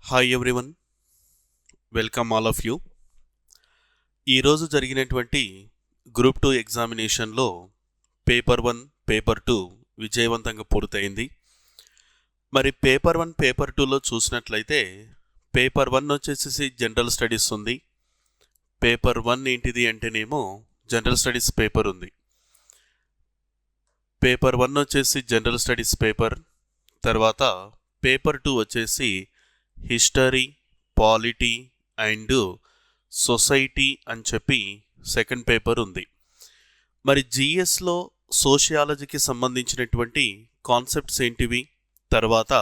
Hi everyone, welcome all of you. ఈరోజు జరిగినటువంటి group 2 ఎగ్జామినేషన్లో పేపర్ 1, పేపర్ 2 విజయవంతంగా పూర్తయింది. మరి పేపర్ 1, పేపర్ 2లో చూసినట్లయితే పేపర్ 1 వచ్చేసి జనరల్ స్టడీస్ ఉంది. పేపర్ 1 ఏంటిది అంటేనేమో జనరల్ స్టడీస్ పేపర్ ఉంది. పేపర్ 1 వచ్చేసి జనరల్ స్టడీస్ పేపర్, తర్వాత పేపర్ 2 వచ్చేసి హిస్టరీ, పాలిటీ అండ్ సొసైటీ అని చెప్పి సెకండ్ పేపర్ ఉంది. మరి జిఎస్లో సోషియాలజీకి సంబంధించినటువంటి కాన్సెప్ట్స్ ఏంటివి, తర్వాత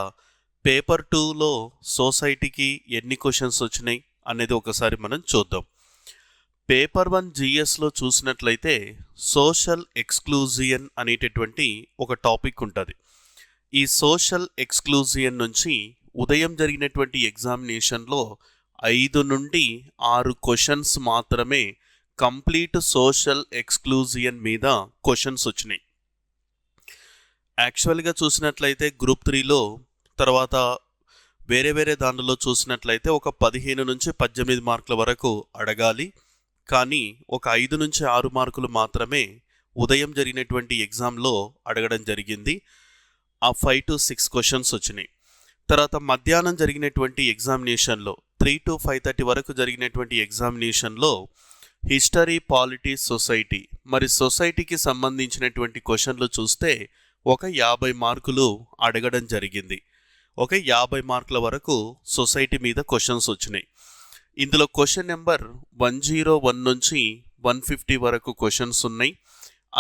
పేపర్ 2లో సొసైటీకి ఎన్ని క్వశ్చన్స్ వచ్చినాయి అనేది ఒకసారి మనం చూద్దాం. పేపర్ 1 జిఎస్లో చూసినట్లయితే సోషల్ ఎక్స్క్లూజియన్ అనేటటువంటి ఒక టాపిక్ ఉంటుంది. ఈ సోషల్ ఎక్స్క్లూజియన్ నుంచి ఉదయం జరిగినటువంటి ఎగ్జామినేషన్లో 5 నుండి 6 క్వశ్చన్స్ మాత్రమే కంప్లీట్ సోషల్ ఎక్స్క్లూజియన్ మీద క్వశ్చన్స్ వచ్చినాయి. యాక్చువల్గా చూసినట్లయితే గ్రూప్ 3లో తర్వాత వేరే దానిలో చూసినట్లయితే ఒక 15 నుంచి 18 మార్కుల వరకు అడగాలి. కానీ ఒక 5 నుంచి 6 మార్కులు మాత్రమే ఉదయం జరిగినటువంటి ఎగ్జామ్లో అడగడం జరిగింది. ఆ 5 to 6 క్వశ్చన్స్ వచ్చినాయి. తర్వాత మధ్యాహ్నం జరిగినటువంటి ఎగ్జామినేషన్లో 3 to 5:30 వరకు జరిగినటువంటి ఎగ్జామినేషన్లో హిస్టరీ, పాలిటీ, సొసైటీ, మరి సొసైటీకి సంబంధించినటువంటి క్వశ్చన్లు చూస్తే ఒక 50 మార్కులు అడగడం జరిగింది. ఒక 50 మార్కుల వరకు సొసైటీ మీద క్వశ్చన్స్ వచ్చినాయి. ఇందులో క్వశ్చన్ నెంబర్ 101 నుంచి 150 వరకు క్వశ్చన్స్ ఉన్నాయి.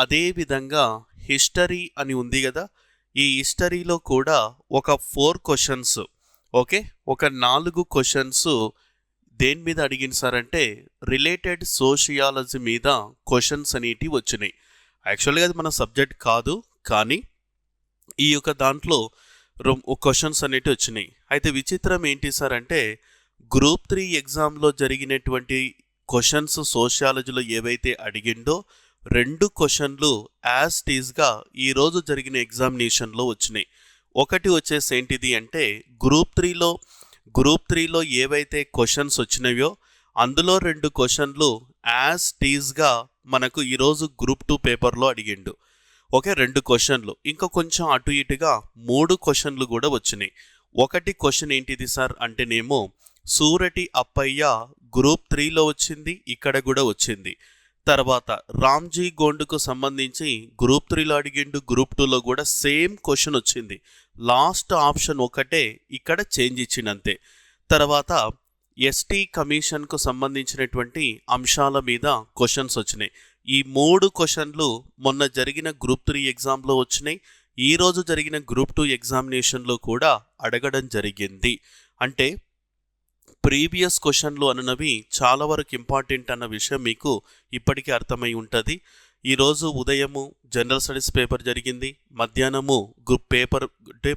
అదేవిధంగా హిస్టరీ అని ఉంది కదా, ఈ హిస్టరీలో కూడా ఒక 4 క్వశ్చన్స్, ఒక 4 క్వశ్చన్స్ దేని మీద అడిగింది సార్ అంటే రిలేటెడ్ సోషియాలజీ మీద క్వశ్చన్స్ అనేటివి వచ్చినాయి. యాక్చువల్గా అది మన సబ్జెక్ట్ కాదు, కానీ ఈ యొక్క దాంట్లో క్వశ్చన్స్ అనేటివి వచ్చినాయి. అయితే విచిత్రం ఏంటి సార్ అంటే గ్రూప్ 3 ఎగ్జామ్లో జరిగినటువంటి క్వశ్చన్స్ సోషియాలజీలో ఏవైతే అడిగిండో 2 క్వశ్చన్లు యాజ్ టీజ్గా ఈరోజు జరిగిన ఎగ్జామినేషన్లో వచ్చినాయి. ఒకటి వచ్చేసి ఏంటిది అంటే గ్రూప్ 3లో ఏవైతే క్వశ్చన్స్ వచ్చినాయో అందులో 2 క్వశ్చన్లు యాజ్ టీజ్గా మనకు ఈరోజు గ్రూప్ 2 పేపర్లో అడిగిండు. 2 క్వశ్చన్లు, ఇంకా కొంచెం అటు ఇటుగా 3 క్వశ్చన్లు కూడా వచ్చినాయి. ఒకటి క్వశ్చన్ ఏంటిది సార్ అంటేనేమో సూరటి అప్పయ్య గ్రూప్ 3లో వచ్చింది, ఇక్కడ కూడా వచ్చింది. తర్వాత రామ్జీ గోండుకు సంబంధించి గ్రూప్ 3లో అడిగిండు, గ్రూప్ 2లో కూడా సేమ్ క్వశ్చన్ వచ్చింది. లాస్ట్ ఆప్షన్ ఒకటే ఇక్కడ చేంజ్ ఇచ్చిందంతే. తర్వాత ఎస్టీ కమిషన్కు సంబంధించినటువంటి అంశాల మీద క్వశ్చన్స్ వచ్చినాయి. ఈ 3 క్వశ్చన్లు మొన్న జరిగిన గ్రూప్ 3 ఎగ్జామ్లో వచ్చినాయి. ఈరోజు జరిగిన గ్రూప్ 2 ఎగ్జామినేషన్లో కూడా అడగడం జరిగింది. అంటే ప్రీవియస్ క్వశ్చన్లు అన్నవి చాలా వరకు ఇంపార్టెంట్ అన్న విషయం మీకు ఇప్పటికీ అర్థమై ఉంటుంది. ఈరోజు ఉదయము జనరల్ స్టడీస్ పేపర్ జరిగింది, మధ్యాహ్నము గ్రూప్ పేపర్ అంటే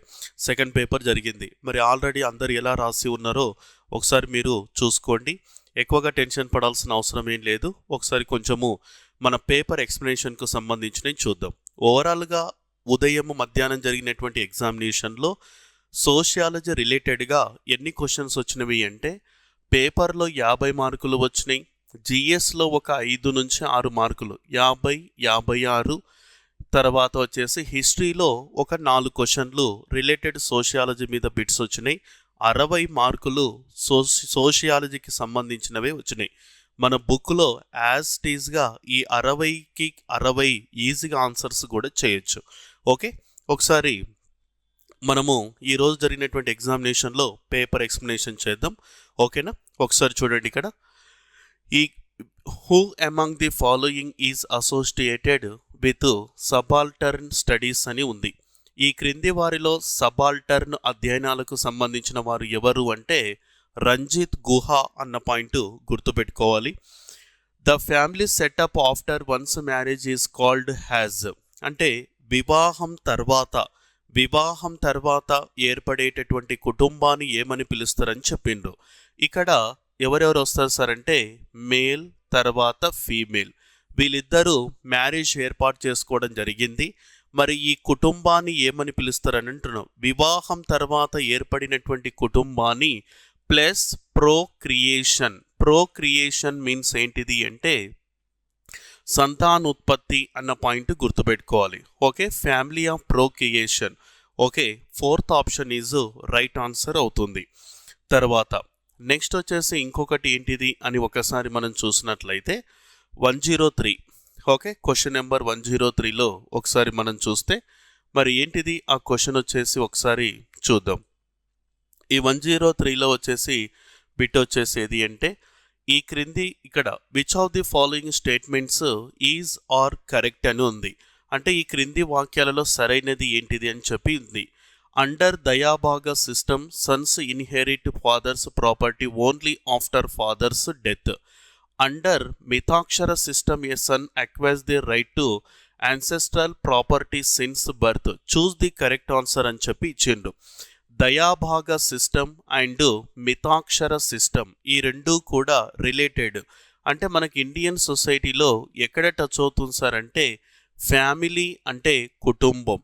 సెకండ్ పేపర్ జరిగింది. మరి ఆల్రెడీ అందరు ఎలా రాసి ఉన్నారో ఒకసారి మీరు చూసుకోండి. ఎక్కువగా టెన్షన్ పడాల్సిన అవసరం ఏం లేదు. ఒకసారి కొంచెము మన పేపర్ ఎక్స్ప్లెనేషన్కు సంబంధించినవి చూద్దాం. ఓవరాల్గా ఉదయము మధ్యాహ్నం జరిగినటువంటి ఎగ్జామినేషన్లో సోషియాలజీ రిలేటెడ్గా ఎన్ని క్వశ్చన్స్ వచ్చినవి అంటే పేపర్లో 50 మార్కులు వచ్చినాయి. జిఎస్లో ఒక 5 నుంచి 6 మార్కులు 50, 56. తర్వాత వచ్చేసి హిస్టరీలో ఒక 4 క్వశ్చన్లు రిలేటెడ్ సోషియాలజీ మీద బిట్స్ వచ్చినాయి. 60 మార్కులు సోషియాలజీకి సంబంధించినవే వచ్చినాయి. మన బుక్లో యాజ్ టీజ్గా ఈ 60కి 60 ఈజీగా ఆన్సర్స్ కూడా చేయొచ్చు. ఒకసారి మనము ఈరోజు జరిగినటువంటి ఎగ్జామినేషన్లో పేపర్ ఎక్స్ప్లెనేషన్ చేద్దాం. ఓకేనా, ఒకసారి చూడండి. ఇక్కడ ఈ who among the following is associated with subaltern studies అని ఉంది. ఈ క్రింది వారిలో సబాల్టర్న్ అధ్యయనాలకు సంబంధించిన వారు ఎవరు అంటే రంజిత్ గుహ అన్న పాయింట్ గుర్తుపెట్టుకోవాలి. The family setup after once marriage is called has అంటే వివాహం తర్వాత ఏర్పడేటటువంటి కుటుంబాన్ని ఏమని పిలుస్తారని చెప్పిండ్రు. ఇక్కడ ఎవరెవరు వస్తారు సార్ అంటే మేల్ తర్వాత ఫీమేల్, వీళ్ళిద్దరూ మ్యారేజ్ ఏర్పాటు చేసుకోవడం జరిగింది. మరి ఈ కుటుంబాన్ని ఏమని పిలుస్తారని అంటున్నాం? వివాహం తర్వాత ఏర్పడినటువంటి కుటుంబాన్ని ప్లస్ ప్రోక్రియేషన్. ప్రోక్రియేషన్ మీన్స్ ఏంటిది అంటే సంతానోత్పత్తి అన్న పాయింట్ గుర్తుపెట్టుకోవాలి. Okay, family of procreation. Okay, fourth option is right answer అవుతుంది. తర్వాత నెక్స్ట్ వచ్చేసి ఇంకొకటి ఏంటిది అని ఒకసారి మనం చూసినట్లయితే 103. ఓకే, క్వశ్చన్ నెంబర్ 103లో ఒకసారి మనం చూస్తే మరి ఏంటిది ఆ క్వశ్చన్ వచ్చేసి ఒకసారి చూద్దాం. ఈ 103లో వచ్చేసి బిట్ వచ్చేసి ఏది అంటే ఈ క్రింది ఇక్కడ which of the following statements is are correct అని ఉంది. అంటే ఈ క్రింది వాక్యాలలో సరైనది ఏంటిది అని చెప్పి ఉంది. Under Dayabhaga system sons inherit father's property only after father's death. Under Mitakshara system a son acquires the right to ancestral property since birth. Choose the correct answer అని చెప్పి ఇచ్చిండు. Dayabhaga system and Mitakshara system ఈ రెండు కూడా రిలేటెడ్. అంటే మనకి ఇండియన్ సొసైటీలో ఎక్కడ టచ్ అవుతుంది సార్ అంటే ఫ్యామిలీ అంటే కుటుంబం.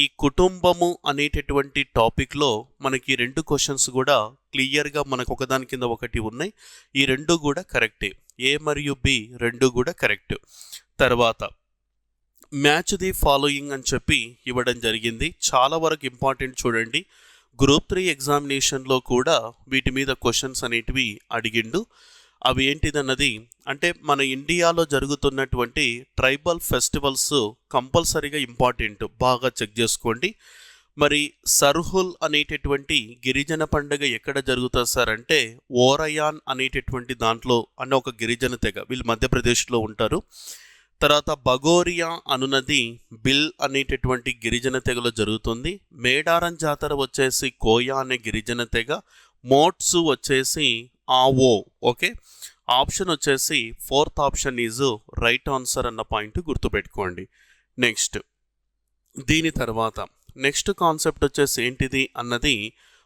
ఈ కుటుంబము అనేటటువంటి టాపిక్లో మనకి రెండు క్వశ్చన్స్ కూడా క్లియర్గా మనకు ఒకదాని కింద ఒకటి ఉన్నాయి. ఈ రెండు కూడా కరెక్టే, ఏ మరియు బి రెండు కూడా కరెక్ట్. తర్వాత మ్యాచ్ ది ఫాలోయింగ్ అని చెప్పి ఇవ్వడం జరిగింది. చాలా వరకు ఇంపార్టెంట్ చూడండి. గ్రూప్ 3 ఎగ్జామినేషన్లో కూడా వీటి మీద క్వశ్చన్స్ అనేటివి అడిగిండు. అవి ఏంటిదన్నది అంటే మన ఇండియాలో జరుగుతున్నటువంటి ట్రైబల్ ఫెస్టివల్స్ కంపల్సరీగా ఇంపార్టెంట్, బాగా చెక్ చేసుకోండి. మరి సర్హుల్ అనేటటువంటి గిరిజన పండుగ ఎక్కడ జరుగుతుంది సార్ అంటే ఓరయాన్ అనేటటువంటి దాంట్లో అన్న ఒక గిరిజన తెగ, వీళ్ళు మధ్యప్రదేశ్లో ఉంటారు. తర్వాత బగోరియా అనున్నది బిల్ అనేటటువంటి గిరిజన తెగలో జరుగుతుంది. మేడారం జాతర వచ్చేసి కోయా అనే గిరిజన తెగ. మోట్సు వచ్చేసి ఆవో. ఓకే, ఆప్షన్ వచ్చేసి fourth option is right answer అన్న పాయింట్ గుర్తుపెట్టుకోండి. నెక్స్ట్ దీని తర్వాత నెక్స్ట్ కాన్సెప్ట్ వచ్చేసి ఏంటిది అన్నది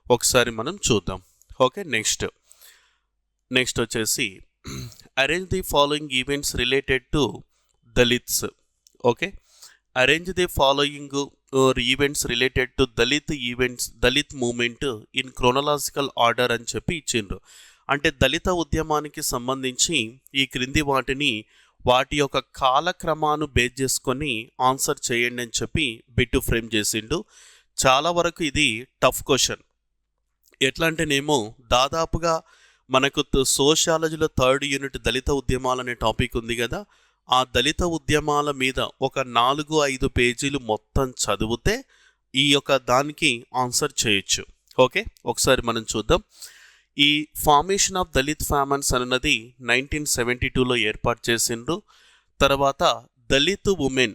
ఒకసారి మనం చూద్దాం. ఓకే, నెక్స్ట్ వచ్చేసి arrange the following events related to Dalits. Okay, arrange the following events related to Dalit movement in chronological order అని చెప్పి ఇచ్చిండ్రు. అంటే దళిత ఉద్యమానికి సంబంధించి ఈ క్రింది వాటిని వాటి యొక్క కాలక్రమాన్ని బేస్ చేసుకొని ఆన్సర్ చేయండి అని చెప్పి బిట్ ఫ్రేమ్ చేసిండు. చాలా వరకు ఇది టఫ్ క్వశ్చన్. ఎట్లా అంటేనేమో దాదాపుగా మనకు సోషాలజీలో 3rd యూనిట్ దళిత ఉద్యమాలు అనే టాపిక్ ఉంది కదా, ఆ దళిత ఉద్యమాల మీద ఒక 4-5 పేజీలు మొత్తం చదివితే ఈ యొక్క దానికి ఆన్సర్ చేయొచ్చు. ఓకే, ఒకసారి మనం చూద్దాం. ఈ ఫార్మేషన్ ఆఫ్ దళిత్ ఫ్యామన్స్ అన్నది 1972లో ఏర్పాటు చేసిండ్రు. తర్వాత Dalit women,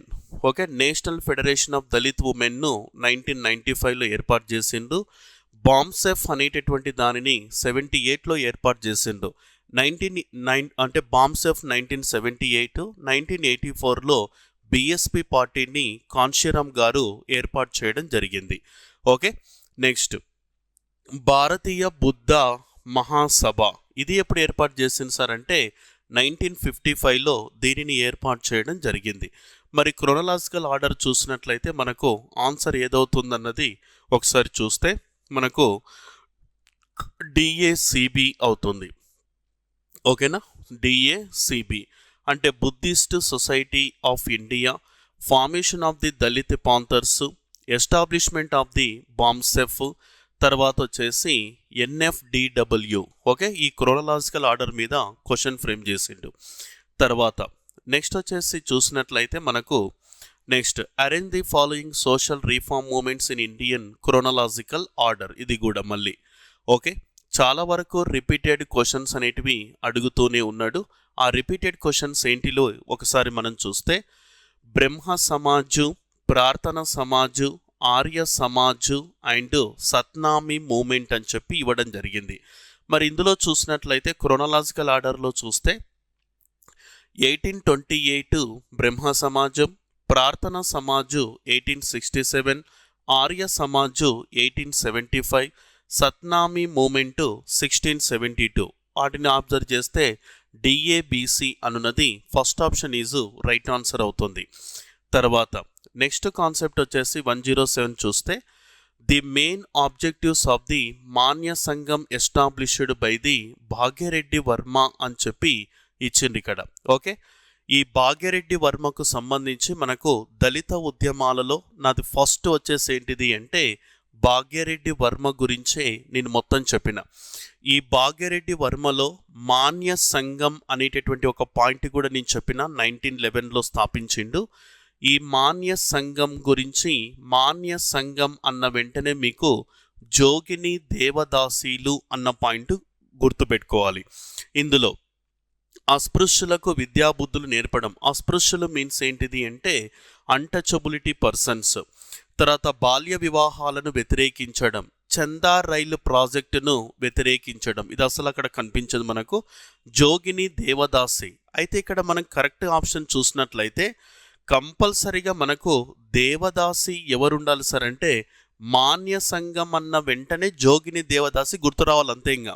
okay, national federation of Dalit ఉమెన్ను 1995లో ఏర్పాటు చేసిండ్రు. బాంసెఫ్ అనేటటువంటి దానిని 78లో ఏర్పాటు చేసిండ్రు. 1909 అంటే బాంసెఫ్ 1978. 1984లో బిఎస్పి పార్టీని కాన్షీరామ్ గారు ఏర్పాటు చేయడం జరిగింది. ఓకే, నెక్స్ట్ భారతీయ బుద్ధ మహాసభ ఇది ఎప్పుడు ఏర్పాటు చేసింది సార్ అంటే 1955లో దీనిని ఏర్పాటు చేయడం జరిగింది. మరి క్రోనలాజికల్ ఆర్డర్ చూసినట్లయితే మనకు ఆన్సర్ ఏదవుతుందన్నది ఒకసారి చూస్తే మనకు డిఏసిబి అవుతుంది. ఓకేనా, డిఏసిబి అంటే Buddhist society of India, formation of the Dalit Panthers, establishment of the BAMCEF, తర్వాత వచ్చేసి ఎన్ఎఫ్డిడబ్ల్యూ. ఓకే, ఈ క్రోనలాజికల్ ఆర్డర్ మీద క్వశ్చన్ ఫ్రేమ్ చేసిండు. తర్వాత నెక్స్ట్ వచ్చేసి చూసినట్లయితే మనకు next arrange the following social reform movements in Indian chronological order. ఇది కూడా మళ్ళీ ఓకే, చాలా వరకు రిపీటెడ్ క్వశ్చన్స్ అనేటివి అడుగుతూనే ఉన్నాడు. ఆ రిపీటెడ్ క్వశ్చన్స్ ఏంటిలో ఒకసారి మనం చూస్తే బ్రహ్మ సమాజు, ప్రార్థన సమాజు, ఆర్య సమాజు అండ్ సత్నామి మూమెంట్ అని చెప్పి ఇవ్వడం జరిగింది. మరి ఇందులో చూసినట్లయితే క్రోనలాజికల్ ఆర్డర్లో చూస్తే 1828 బ్రహ్మ సమాజం, ప్రార్థన సమాజు 1867, ఆర్య సమాజు 1875, సత్నామి మూమెంటు 1672. వాటిని అబ్జర్వ్ చేస్తే డిఏబిసి అనున్నది first option is right answer అవుతుంది. తర్వాత నెక్స్ట్ కాన్సెప్ట్ వచ్చేసి 107 చూస్తే the main objectives of the Manya Sangham established by the Bhagya Reddy Varma అని చెప్పి ఇచ్చింది ఇక్కడ. ఓకే, ఈ భాగ్యరెడ్డి వర్మకు సంబంధించి మనకు దళిత ఉద్యమాలలో నాది ఫస్ట్ వచ్చేసి ఏంటిది అంటే భాగ్యరెడ్డి వర్మ గురించే నేను మొత్తం చెప్పిన. ఈ భాగ్యరెడ్డి వర్మలో మాన్య సంఘం అనేటటువంటి ఒక పాయింట్ కూడా నేను చెప్పిన 1911లో స్థాపించిండు. ఈ మాన్య సంఘం గురించి, మాన్య సంఘం అన్న వెంటనే మీకు జోగిని దేవదాసీలు అన్న పాయింట్ గుర్తుపెట్టుకోవాలి. ఇందులో అస్పృశ్యులకు విద్యాబుద్ధులు నేర్పడం. అస్పృశ్యులు మీన్స్ ఏంటిది అంటే అన్టచబిలిటీ పర్సన్స్. తర్వాత బాల్య వివాహాలను వ్యతిరేకించడం, చందా రైలు ప్రాజెక్టును వ్యతిరేకించడం. ఇది అసలు అక్కడ కనిపించదు మనకు. జోగిని దేవదాసి. అయితే ఇక్కడ మనం కరెక్ట్ ఆప్షన్ చూసినట్లయితే కంపల్సరిగా మనకు దేవదాసి ఎవరు ఉండాలి సార్ అంటే మాన్య సంఘం అన్న వెంటనే జోగిని దేవదాసి గుర్తు రావాలి అంతే. ఇంకా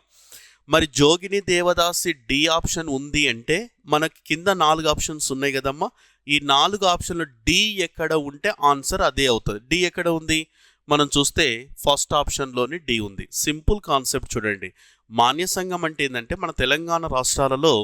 మరి జోగిని దేవదాసి డి ఆప్షన్ ఉంది అంటే మనకి కింద 4 ఆప్షన్స్ ఉన్నాయి కదమ్మా. ఈ 4 ఆప్షన్లు డి ఎక్కడ ఉంటే ఆన్సర్ అదే అవుతుంది. డి ఎక్కడ ఉంది మనం చూస్తే ఫస్ట్ ఆప్షన్లోని డి ఉంది. సింపుల్ కాన్సెప్ట్ చూడండి. మాన్య సంఘం అంటే ఏంటంటే మన తెలంగాణ రాష్ట్రాలలో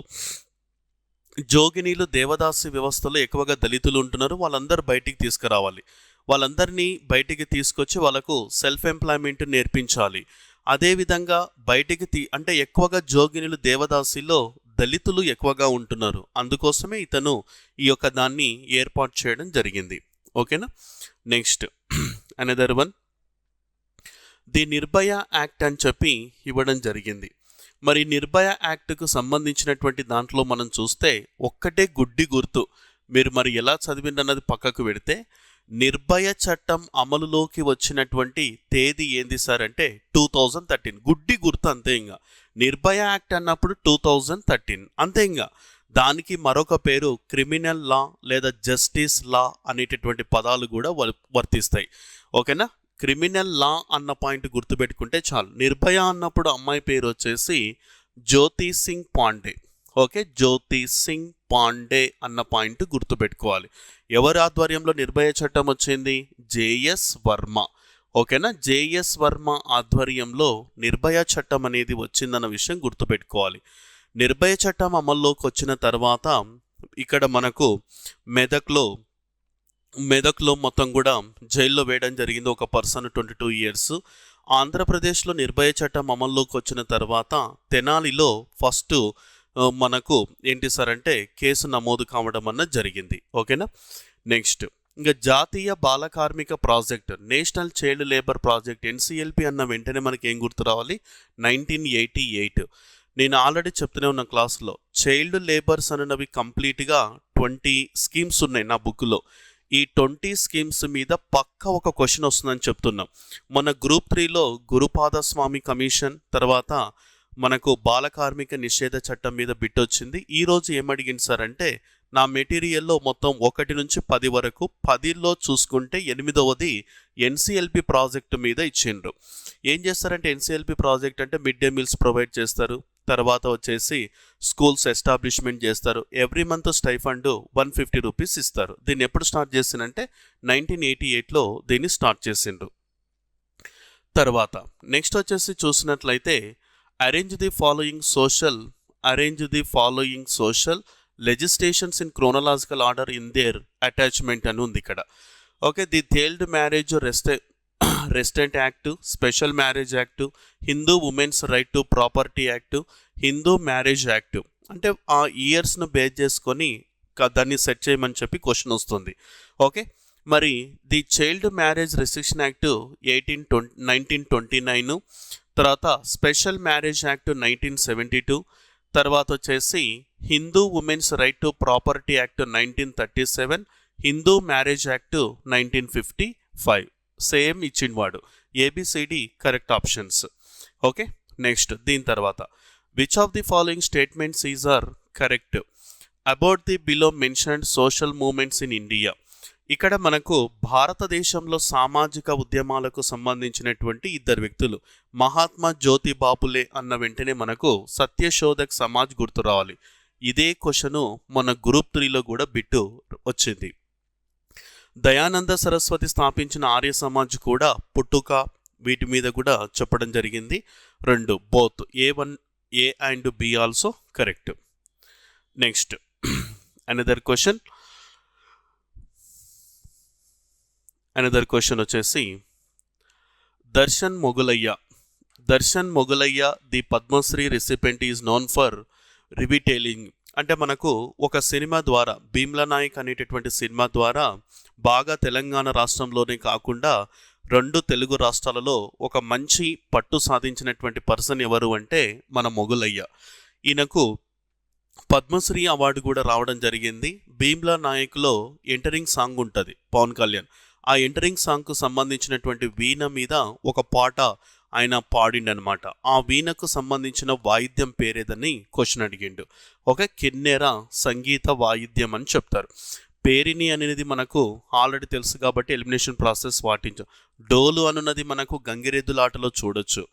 జోగినీలు దేవదాసి వ్యవస్థలో ఎక్కువగా దళితులు ఉంటున్నారు. వాళ్ళందరూ బయటికి తీసుకురావాలి. వాళ్ళందరినీ బయటికి తీసుకొచ్చి వాళ్ళకు సెల్ఫ్ ఎంప్లాయ్మెంట్ నేర్పించాలి. అదేవిధంగా బయటికి అంటే ఎక్కువగా జోగినీలు దేవదాసిలో దళితులు ఎక్కువగా ఉంటున్నారు. అందుకోసమే ఇతను ఈ యొక్క దాన్ని ఏర్పాటు చేయడం జరిగింది. ఓకేనా. Next another one, the Nirbhaya act అని చెప్పి ఇవ్వడం జరిగింది. మరి నిర్భయ యాక్ట్కు సంబంధించినటువంటి దాంట్లో మనం చూస్తే ఒక్కటే గుడ్డి గుర్తు. మీరు మరి ఎలా చదివిందన్నది పక్కకు పెడితే నిర్భయ చట్టం అమలులోకి వచ్చినటువంటి తేదీ ఏంది సార్ అంటే 2013. గుడ్డి గుర్తు అంతే. ఇంకా నిర్భయ యాక్ట్ అన్నప్పుడు 2013 అంతే. ఇంకా దానికి మరొక పేరు క్రిమినల్ లా లేదా జస్టిస్ లా అనేటటువంటి పదాలు కూడా వర్తిస్తాయి. ఓకేనా. క్రిమినల్ లా అన్న పాయింట్ గుర్తుపెట్టుకుంటే చాలు. నిర్భయ అన్నప్పుడు అమ్మాయి పేరు వచ్చేసి జ్యోతి సింగ్ పాండే. ఓకే, జ్యోతి సింగ్ పాండే అన్న పాయింట్ గుర్తుపెట్టుకోవాలి. ఎవరి ఆధ్వర్యంలో నిర్భయ చట్టం వచ్చింది? జేఎస్ వర్మ. ఓకేనా, జేఎస్ వర్మ ఆధ్వర్యంలో నిర్భయ చట్టం అనేది వచ్చిందన్న విషయం గుర్తుపెట్టుకోవాలి. నిర్భయ చట్టం అమల్లోకి వచ్చిన తర్వాత ఇక్కడ మనకు మెదక్లో మొత్తం కూడా జైల్లో వేయడం జరిగింది ఒక పర్సన్ 22 ఇయర్స్. ఆంధ్రప్రదేశ్లో నిర్భయ చట్టం అమల్లోకి వచ్చిన తర్వాత తెనాలిలో ఫస్ట్ మనకు ఏంటి సార్ అంటే కేసు నమోదు కావడం అన్నది జరిగింది. ఓకేనా. నెక్స్ట్ ఇంకా జాతీయ బాల కార్మిక project, national child labour project NCLP అన్న వెంటనే మనకి ఏం గుర్తు రావాలి? 1988. నేను ఆల్రెడీ చెప్తూనే ఉన్న క్లాస్లో చైల్డ్ లేబర్స్ అన్నవి కంప్లీట్గా 20 స్కీమ్స్ ఉన్నాయి నా బుక్లో. ఈ 20 స్కీమ్స్ మీద పక్క ఒక క్వశ్చన్ వస్తుందని చెప్తున్నాం. మన గ్రూప్ 3లో గురుపాదస్వామి కమిషన్ తర్వాత మనకు బాల కార్మిక నిషేధ చట్టం మీద బిట్ వచ్చింది. ఈరోజు ఏమడిగింది సార్ అంటే నా మెటీరియల్లో మొత్తం 1 నుంచి 10 వరకు 10లో చూసుకుంటే 8వది ఎన్సిఎల్పి ప్రాజెక్టు మీద ఇచ్చిండ్రు. ఏం చేస్తారంటే ఎన్సిఎల్పి ప్రాజెక్ట్ అంటే మిడ్ డే మీల్స్ ప్రొవైడ్ చేస్తారు. తర్వాత వచ్చేసి స్కూల్స్ ఎస్టాబ్లిష్మెంట్ చేస్తారు. ఎవ్రీ మంత్ స్టైఫండ్ 150 రూపీస్ ఇస్తారు. దీన్ని ఎప్పుడు స్టార్ట్ చేసిందంటే 1988లో దీన్ని స్టార్ట్ చేసిండ్రు. తర్వాత నెక్స్ట్ వచ్చేసి చూసినట్లయితే arrange the following social legislations in chronological order in their attachment అని ఉంది ఇక్కడ. Okay, the child marriage restraint act, special marriage act, Hindu women's right to property act, Hindu marriage act. అంటే ఆ ఇయర్స్ను బేస్ చేసుకొని దాన్ని సెట్ చేయమని చెప్పి క్వశ్చన్ వస్తుంది. ఓకే, మరి the child marriage restriction act 1929, తర్వాత స్పెషల్ మ్యారేజ్ యాక్ట్ 1972, తర్వాత వచ్చేసి Hindu women's right to property act 1937, Hindu marriage act 1955. Same ఇచ్చింవాడు. ABCD correct options. Okay, next దీని తర్వాత which of the following statements is are correct about the below mentioned social movements in India. ఇక్కడ మనకు భారతదేశంలో సామాజిక ఉద్యమాలకు సంబంధించినటువంటి 2 వ్యక్తులు మహాత్మా జ్యోతి బాపులే అన్న వెంటనే మనకు సత్యశోధక్ సమాజ్ గుర్తు రావాలి. ఇదే క్వశ్చను మన గ్రూప్ 3లో కూడా బిట్టు వచ్చింది. దయానంద సరస్వతి స్థాపించిన ఆర్య సమాజ్ కూడా పుట్టుక వీటి మీద కూడా చెప్పడం జరిగింది. 2 both A1 A and B also correct. Next another question వచ్చేసి Darshanam Mogilaiah the Padma Shri recipient is known for revitalising. అంటే మనకు ఒక సినిమా ద్వారా, భీమ్లా నాయక్ అనేటటువంటి సినిమా ద్వారా బాగా తెలంగాణ రాష్ట్రంలోనే కాకుండా 2 తెలుగు రాష్ట్రాలలో ఒక మంచి పట్టు సాధించినటువంటి పర్సన్ ఎవరు అంటే మన మొగలయ్య. ఈయనకు పద్మశ్రీ అవార్డు కూడా రావడం జరిగింది. భీమ్లా నాయక్లో ఎంటరింగ్ సాంగ్ ఉంటుంది పవన్ కళ్యాణ్. ఆ ఎంటరింగ్ సాంగ్కు సంబంధించినటువంటి వీణ మీద ఒక పాట ఆయన పాడిండనమాట. ఆ వీణకు సంబంధించిన వాయిద్యం పేరేదని క్వశ్చన్ అడిగిండు. ఒక కిన్నెర సంగీత వాయిద్యం అని చెప్తారు. పేరిని అనేది మనకు ఆల్రెడీ తెలుసు కాబట్టి ఎలిమినేషన్ ప్రాసెస్ పాటించాం. డోలు అనున్నది మనకు గంగిరెద్దులాటలో చూడొచ్చు.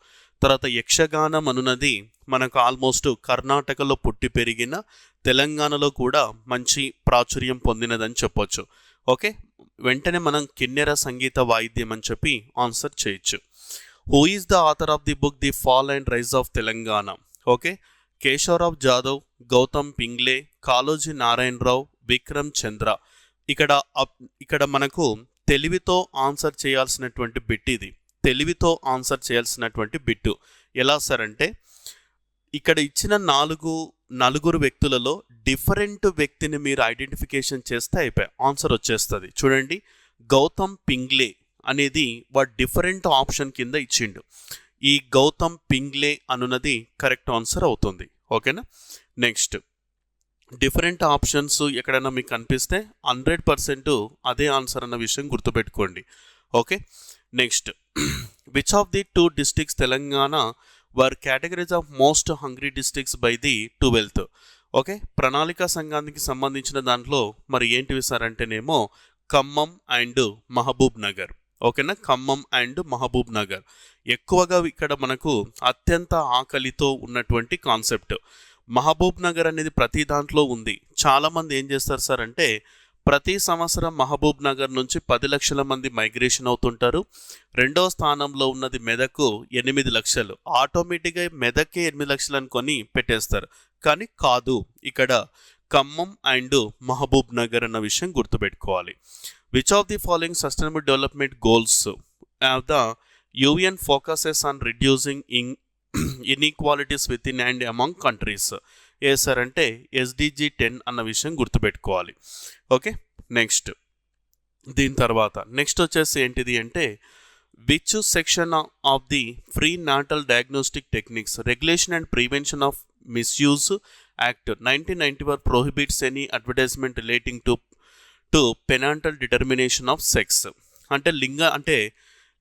తర్వాత యక్షగానం అనున్నది మనకు ఆల్మోస్ట్ కర్ణాటకలో పుట్టి పెరిగిన, తెలంగాణలో కూడా మంచి ప్రాచుర్యం పొందినదని చెప్పొచ్చు. ఓకే, వెంటనే మనం కిన్నెర సంగీత వాయిద్యం అని చెప్పి ఆన్సర్ చేయొచ్చు. Who is the author of the book the fall and rise of Telangana? Okay, Keshava Rao Jadhav, Gautam Pingle, Kaloji Narayana Rao, Vikram Chandra. ఇక్కడ మనకు తెలివితో ఆన్సర్ చేయాల్సినటువంటి బిట్ ఇది. తెలివితో ఆన్సర్ చేయాల్సినటువంటి బిట్టు ఎలా సార్ అంటే, ఇక్కడ ఇచ్చిన నలుగురు వ్యక్తులలో డిఫరెంట్ వ్యక్తిని మీరు ఐడెంటిఫికేషన్ చేస్తే అయిపోయి ఆన్సర్ వచ్చేస్తుంది. చూడండి, గౌతమ్ పింగ్లే అనేది వాడు డిఫరెంట్ ఆప్షన్ కింద ఇచ్చిండు. ఈ గౌతమ్ పింగ్లే అనున్నది కరెక్ట్ ఆన్సర్ అవుతుంది. ఓకేనా. నెక్స్ట్, డిఫరెంట్ ఆప్షన్స్ ఎక్కడైనా మీకు కనిపిస్తే 100% అదే ఆన్సర్ అన్న విషయం గుర్తుపెట్టుకోండి. Okay. Next, which of the 2 districts Telangana were categories of most hungry districts by the 12th? Okay, ప్రణాళిక సంఘానికి సంబంధించిన దాంట్లో మరి ఏంటివి సార్ అంటేనేమో ఖమ్మం అండ్ మహబూబ్ నగర్. ఓకేనా, ఖమ్మం అండ్ మహబూబ్ నగర్ ఎక్కువగా ఇక్కడ మనకు అత్యంత ఆకలితో ఉన్నటువంటి కాన్సెప్ట్. మహబూబ్ నగర్ అనేది ప్రతి దాంట్లో ఉంది. చాలామంది ఏం చేస్తారు సార్ అంటే, ప్రతి సంవత్సరం మహబూబ్ నగర్ నుంచి 10 లక్షల మంది మైగ్రేషన్ అవుతుంటారు. 2వ స్థానంలో ఉన్నది మెదక్ 8 లక్షలు. ఆటోమేటిక్గా మెదక్కే 8 లక్షలు అనుకొని పెట్టేస్తారు. కానీ కాదు, ఇక్కడ ఖమ్మం అండ్ మహబూబ్ నగర్ అన్న విషయం గుర్తుపెట్టుకోవాలి. Which of the following sustainable development goals the UN focuses on reducing inequalities with in and among countries? A sir అంటే SDG 10 అన్న విషయం గుర్తుపెట్టుకోవాలి. ఓకే. నెక్స్ట్, దీని తర్వాత నెక్స్ట్ వచ్చేసి ఏంటిది అంటే, which section of the pre natal diagnostic techniques regulation and prevention of misuse act 1994 prohibits any advertisement relating to prenatal determination of sex? అంటే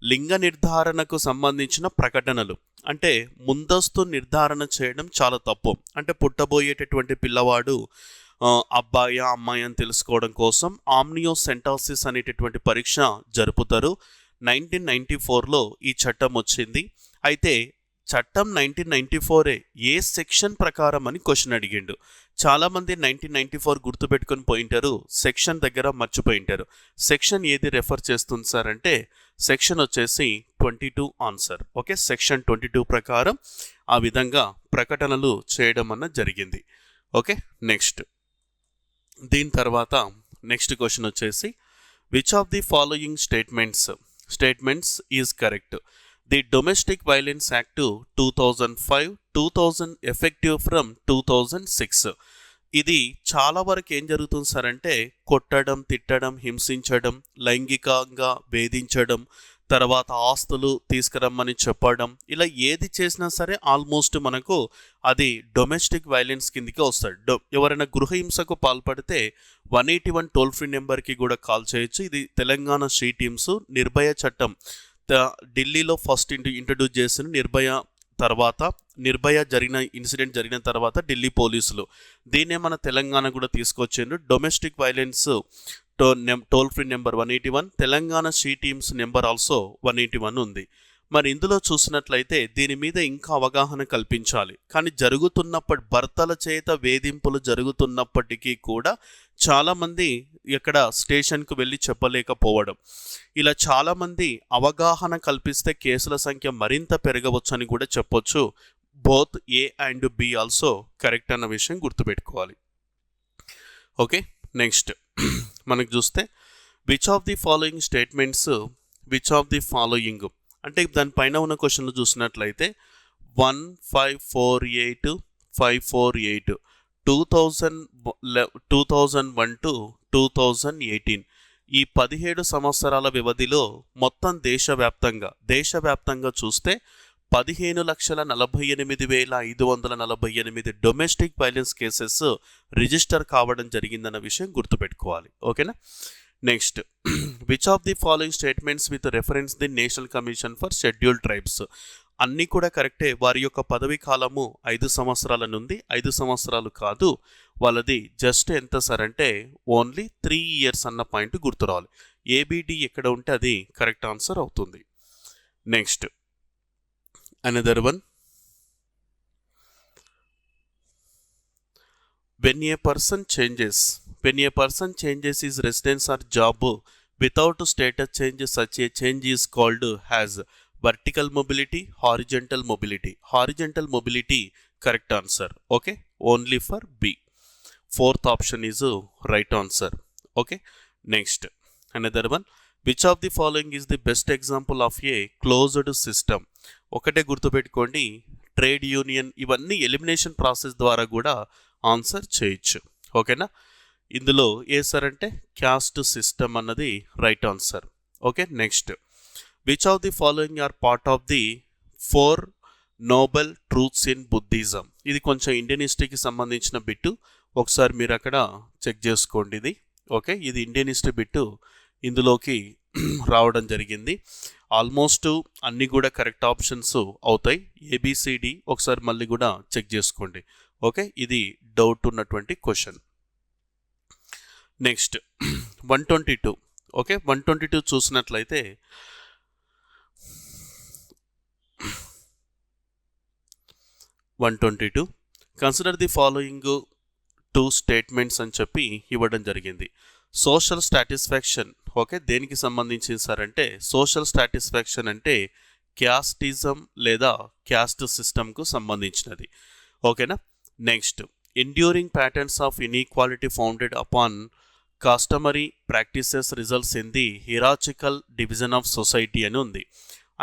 లింగ నిర్ధారణకు సంబంధించిన ప్రకటనలు. అంటే ముందస్తు నిర్ధారణ చేయడం చాలా తప్పు. అంటే పుట్టబోయేటటువంటి పిల్లవాడు అబ్బాయి అమ్మాయి అని తెలుసుకోవడం కోసం ఆమ్నియోసెంటాసిస్ అనేటటువంటి పరీక్ష జరుపుతారు. 1994లో ఈ చట్టం వచ్చింది. అయితే చట్టం 1994 ఏ సెక్షన్ ప్రకారం అని క్వశ్చన్ అడిగిండు. చాలామంది 1994 గుర్తుపెట్టుకొని పోయింటారు, సెక్షన్ దగ్గర మర్చిపోయింటారు. సెక్షన్ ఏది రెఫర్ చేస్తుంది సార్ అంటే, సెక్షన్ వచ్చేసి 22 ఆన్సర్. ఓకే, సెక్షన్ 22 ప్రకారం ఆ విధంగా ప్రకటనలు చేయడం అన్న జరిగింది. ఓకే. నెక్స్ట్, దీని తర్వాత నెక్స్ట్ క్వశ్చన్ వచ్చేసి, which of the following statements is correct? The domestic violence act 2005, 2000 effective from 2006. ఇది చాలా వరకు ఏం జరుగుతుంది సార్ అంటే, కొట్టడం, తిట్టడం, హింసించడం, లైంగికంగా వేధించడం, తర్వాత ఆస్తులు తీసుకురమ్మని చెప్పడం, ఇలా ఏది చేసినా సరే ఆల్మోస్ట్ మనకు అది డొమెస్టిక్ వైలెన్స్ కిందకి వస్తాడు. ఎవరైనా గృహహింసకు పాల్పడితే 181 టోల్ ఫ్రీ నెంబర్కి కూడా కాల్ చేయొచ్చు. ఇది తెలంగాణ శ్రీ టీమ్స్ నిర్భయ చట్టం ఢిల్లీలో ఫస్ట్ ఇంట్రడ్యూస్ చేసిన నిర్భయ జరిగిన ఇన్సిడెంట్ జరిగిన తర్వాత ఢిల్లీ పోలీసులు దీన్నే మన తెలంగాణ కూడా తీసుకొచ్చిండ్రు. Domestic violence toll free number 181, Telangana SHE teams number also 181 ఉంది. మరి ఇందులో చూసినట్లయితే దీని మీద ఇంకా అవగాహన కల్పించాలి. కానీ భర్తల చేత వేధింపులు జరుగుతున్నప్పటికీ కూడా చాలామంది ఇక్కడ స్టేషన్కు వెళ్ళి చెప్పలేకపోవడం, ఇలా చాలామంది అవగాహన కల్పిస్తే కేసుల సంఖ్య మరింత పెరగవచ్చని కూడా చెప్పొచ్చు. Both A and B also correct అన్న విషయం గుర్తుపెట్టుకోవాలి. ఓకే, నెక్స్ట్ మనకు చూస్తే which of the following statements, which of the following అంటే దానిపైన ఉన్న క్వశ్చన్లు చూసినట్లయితే 1548 548 2001 to 2018 ఈ 17 సంవత్సరాల వ్యవధిలో మొత్తం దేశవ్యాప్తంగా చూస్తే 15,48,548 డొమెస్టిక్ వైలెన్స్ కేసెస్ రిజిస్టర్ కావడం జరిగిందన్న విషయం గుర్తుపెట్టుకోవాలి. ఓకేనా. Next which of the following statements with reference the national commission for scheduled tribes అన్నీ కూడా కరెక్టే. వారి యొక్క పదవీ కాలము 5 సంవత్సరాల నుండి 5 సంవత్సరాలు కాదు, వాళ్ళది జస్ట్ ఎంత సార్ అంటే ఓన్లీ 3 years అన్న పాయింట్ గుర్తురావాలి. ఏబిడి ఎక్కడ ఉంటే అది కరెక్ట్ ఆన్సర్ అవుతుంది. Next another one, when a person changes his residence or job without status change, such a change is called as vertical mobility, horizontal mobility correct answer. Okay, only for B. Fourth option is right answer. Okay, next another one, which of the following is the best example of a closed system? ఒకటే గుర్తుపెట్టుకోండి, trade union ఇవన్నీ elimination process ద్వారా కూడా answer చేయొచ్చు. ఓకేనా. ఇందులో A sir అంటే caste system అన్నది right answer. Okay, next which of the following are part of the 4 noble truths in Buddhism? ఇది కొంచెం ఇండియన్ హిస్టరీకి సంబంధించిన బిట్టు, ఒకసారి మీరు అక్కడ చెక్ చేసుకోండి ఇది. ఓకే, ఇది ఇండియన్ హిస్టరీ బిట్టు ఇందులోకి రావడం జరిగింది. ఆల్మోస్ట్ అన్నీ కూడా కరెక్ట్ ఆప్షన్స్ అవుతాయి. ఏబిసిడి ఒకసారి మళ్ళీ కూడా చెక్ చేసుకోండి. ఓకే, ఇది డౌట్ ఉన్నటువంటి క్వశ్చన్. నెక్స్ట్ 122. ఓకే, 122 చూసినట్లయితే కన్సిడర్ ది ఫాలోయింగ్ 2 స్టేట్మెంట్స్ అని చెప్పి ఇవ్వడం జరిగింది. సోషల్ స్టాటిస్ఫాక్షన్ ఓకే దేనికి సంబంధించింది సార్ అంటే సోషల్ స్టాటిస్ఫాక్షన్ అంటే క్యాస్టిజం లేదా క్యాస్ట్ సిస్టమ్కు సంబంధించినది. ఓకేనా. Next enduring patterns of inequality founded upon customary practices results in the hierarchical division of society అని ఉంది.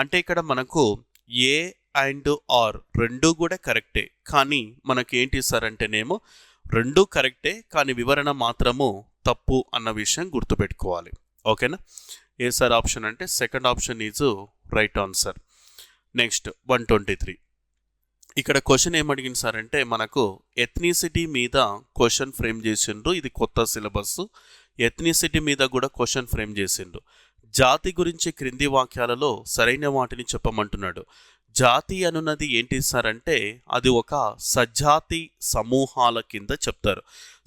అంటే ఇక్కడ మనకు ఏ అండ్ ఆర్ రెండు కూడా కరెక్టే, కానీ మనకేంటి సార్ అంటేనేమో రెండు కరెక్టే కానీ వివరణ మాత్రము తప్పు అన్న విషయం గుర్తుపెట్టుకోవాలి. ఓకేనా. ఏ సార్ ఆప్షన్ అంటే second option is right answer. Next 123. ఇక్కడ క్వశ్చన్ ఏమడిగింది సార్ అంటే మనకు ఎథ్నిసిటీ మీద క్వశ్చన్ ఫ్రేమ్ చేసిండ్రు. ఇది కొత్త సిలబస్. ఎథ్నిసిటీ మీద కూడా క్వశ్చన్ ఫ్రేమ్ చేసిండ్రు. జాతి గురించి క్రింది వాక్యాలలో సరైన వాటిని చెప్పమంటున్నాడు. జాతి అనున్నది ఏంటి సార్ అంటే అది ఒక సజాతి సమూహాల కింద చెప్తారు.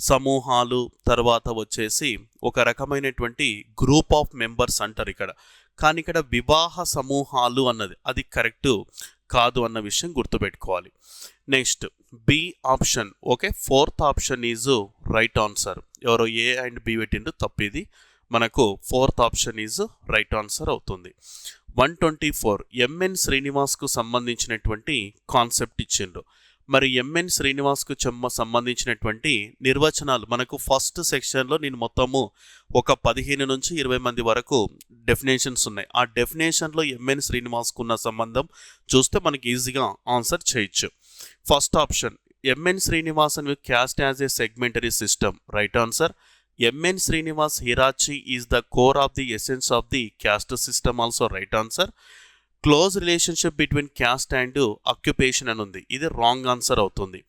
సమూహాలు తర్వాత వచ్చేసి ఒక రకమైనటువంటి గ్రూప్ ఆఫ్ మెంబర్స్ అంటారు ఇక్కడ. కానీ ఇక్కడ వివాహ సమూహాలు అన్నది అది కరెక్ట్ కాదు అన్న విషయం గుర్తుపెట్టుకోవాలి. Next B option okay fourth option is right answer. ఎవరో ఏ అండ్ బి పెట్టిండు తప్పు, ఇది మనకు fourth option is right answer అవుతుంది. 124 ఎంఎన్ శ్రీనివాస్కు సంబంధించినటువంటి కాన్సెప్ట్ ఇచ్చిండ్రు. మరి ఎంఎన్ శ్రీనివాస్కు సంబంధించినటువంటి నిర్వచనాలు మనకు ఫస్ట్ సెక్షన్లో నేను మొత్తము ఒక 15 నుంచి 20 మంది వరకు డెఫినేషన్స్ ఉన్నాయి. ఆ డెఫినేషన్లో ఎంఎన్ శ్రీనివాస్కు ఉన్న సంబంధం చూస్తే మనకి ఈజీగా ఆన్సర్ చేయొచ్చు. First option MN Srinivas and caste as a segmentary system right answer. MN Srinivas hierarchy is the core of the essence of the caste system also right answer. Close relationship between caste and occupation అని ఉంది, ఇది wrong answer అవుతుంది.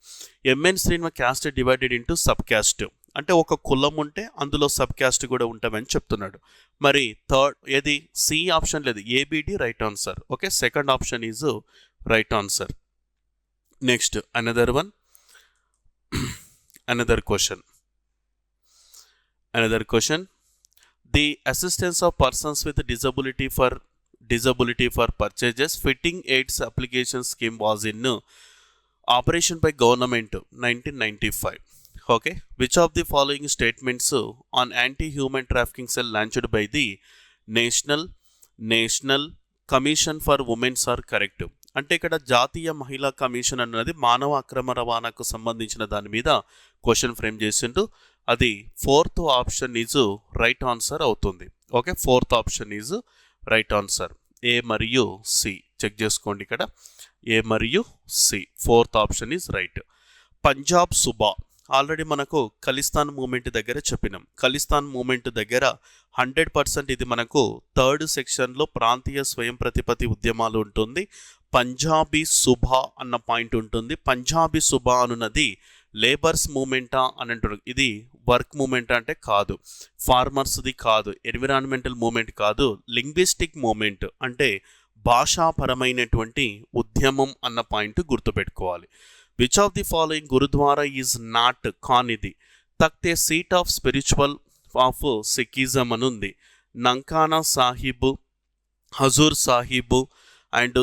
MN Srinivas caste divided into sub caste అంటే ఒక కులం ఉంటే అందులో sub caste కూడా ఉంటామని చెప్తున్నాడు. మరి థర్డ్ ఏది సి ఆప్షన్ లేదు, ABD right answer. Okay second option is right answer. Next another one another question the assistance of persons with disability for purchases fitting aids application scheme was in operation by government 1995. Okay, which of the following statements on anti human trafficking cell launched by the national national commission for womens are correct? అంటే ఇక్కడ జాతీయ మహిళా commission అన్నది మానవ అక్రమ రవాణాకు సంబంధించిన దాని మీద క్వశ్చన్ ఫ్రేమ్ చేసిండు. అది fourth option is right answer అవుతుంది. Okay, fourth option is right answer. A మరియు సి చెక్ చేసుకోండి. ఇక్కడ ఏ మరియు C, fourth option is right. Punjab Suba already మనకు ఖలిస్తాన్ మూమెంట్ దగ్గర చెప్పినాం. ఖలిస్తాన్ మూమెంట్ దగ్గర 100% ఇది మనకు థర్డ్ సెక్షన్లో ప్రాంతీయ స్వయం ప్రతిపత్తి ఉద్యమాలు ఉంటుంది. పంజాబీ సుబా అన్న పాయింట్ ఉంటుంది. పంజాబీ సుబా అనున్నది లేబర్స్ మూమెంటా అని అంటారు. ఇది వర్క్ మూమెంట్ అంటే కాదు, ఫార్మర్స్ది కాదు, ఎన్విరాన్మెంటల్ మూమెంట్ కాదు, లింగ్విస్టిక్ మూమెంట్ అంటే భాషాపరమైనటువంటి ఉద్యమం అన్న పాయింట్ గుర్తుపెట్టుకోవాలి. Which of the following gurdwara is not కానిది? తఖ్తే seat of spiritual of Sikhism అని ఉంది. Nankana Sahib, Hazur Sahib and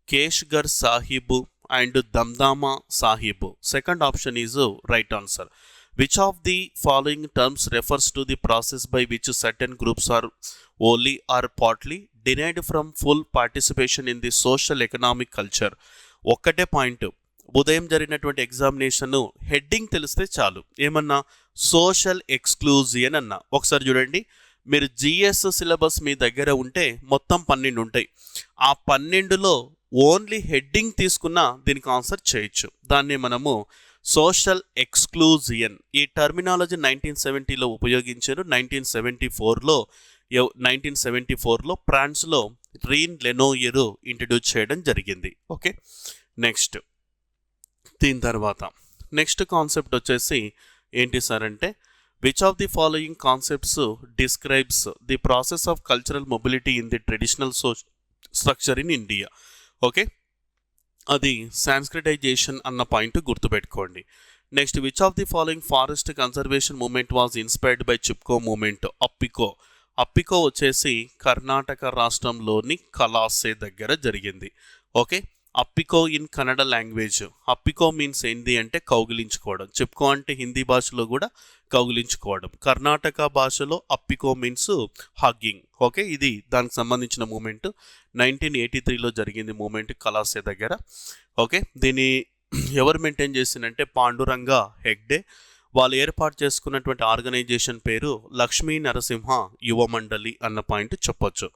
Keshgarh Sahib and Damdama Sahib. Second option is right answer. Which of the following terms refers to the process by which certain groups are only are partly denied from full participation in the social economic culture? ఒక్కటే point, ఉదయం జరిగినటువంటి examination heading తెలిస్తే చాలు. ఏమన్నా social ఎక్స్క్లూజియన్ అన్నా. ఒకసారి చూడండి, మీరు జిఎస్ సిలబస్ మీ దగ్గర ఉంటే మొత్తం 12 ఉంటాయి. ఆ 12లో ఓన్లీ హెడ్డింగ్ తీసుకున్నా దీనికి ఆన్సర్ చేయొచ్చు. దాన్ని మనము సోషల్ ఎక్స్క్లూజియన్. ఈ టర్మినాలజీ 1970లో ఉపయోగించారు. 1974లో ఫ్రాన్స్లో రీన్ లెనోయర్ ఇంట్రడ్యూస్ చేయడం జరిగింది. ఓకే, నెక్స్ట్ దీని తర్వాత నెక్స్ట్ కాన్సెప్ట్ వచ్చేసి ఏంటి సార్ అంటే, which of the following concepts describes the process of cultural mobility in the traditional structure in India? Okay, అది సాంస్క్రిటైజేషన్ అన్న పాయింట్ గుర్తుపెట్టుకోండి. Next, which of the following forest conservation movement was inspired by Chipko movement? Appiko. Appiko వచ్చేసి కర్ణాటక రాష్ట్రంలోని కలాసే దగ్గర జరిగింది. Okay, Appiko in Kannada language. Appiko means ఏంటి అంటే కౌగిలించుకోవడం. చెప్పుకో అంటే హిందీ భాషలో కూడా కౌగిలించుకోవడం. కర్ణాటక భాషలో అప్పికో మీన్స్ హగ్గింగ్. ఓకే, ఇది దానికి సంబంధించిన మూమెంట్ 1983లో జరిగింది మూమెంట్ కలాసే దగ్గర. ఓకే, దీన్ని ఎవరు మెయింటైన్ చేసిందంటే పాండురంగ హెగ్డే. వాళ్ళు ఏర్పాటు చేసుకున్నటువంటి ఆర్గనైజేషన్ పేరు లక్ష్మీ నరసింహ యువ మండలి అన్న పాయింట్ చెప్పొచ్చు.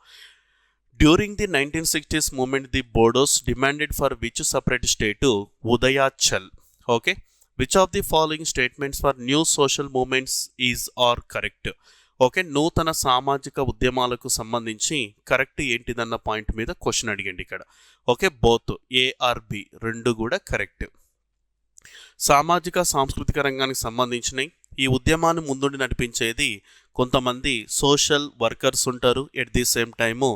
During the 1960s movement the Bodos demanded for which separate state? Udayachal. Okay, which of the following statements for new social movements is are correct? Okay, నూతన సామాజిక ఉద్యమాలకు సంబంధించి కరెక్ట్ ఏంటిదన్న పాయింట్ మీద క్వశ్చన్ అడిగండి ఇక్కడ. ఓకే, బోత్ ఏఆర్బి రెండు కూడా కరెక్ట్. సామాజిక సాంస్కృతిక రంగానికి సంబంధించినవి. ఈ ఉద్యమాన్ని ముందుండి నడిపించేది కొంతమంది సోషల్ వర్కర్స్ ఉంటారు. ఎట్ ది సేమ్ టైము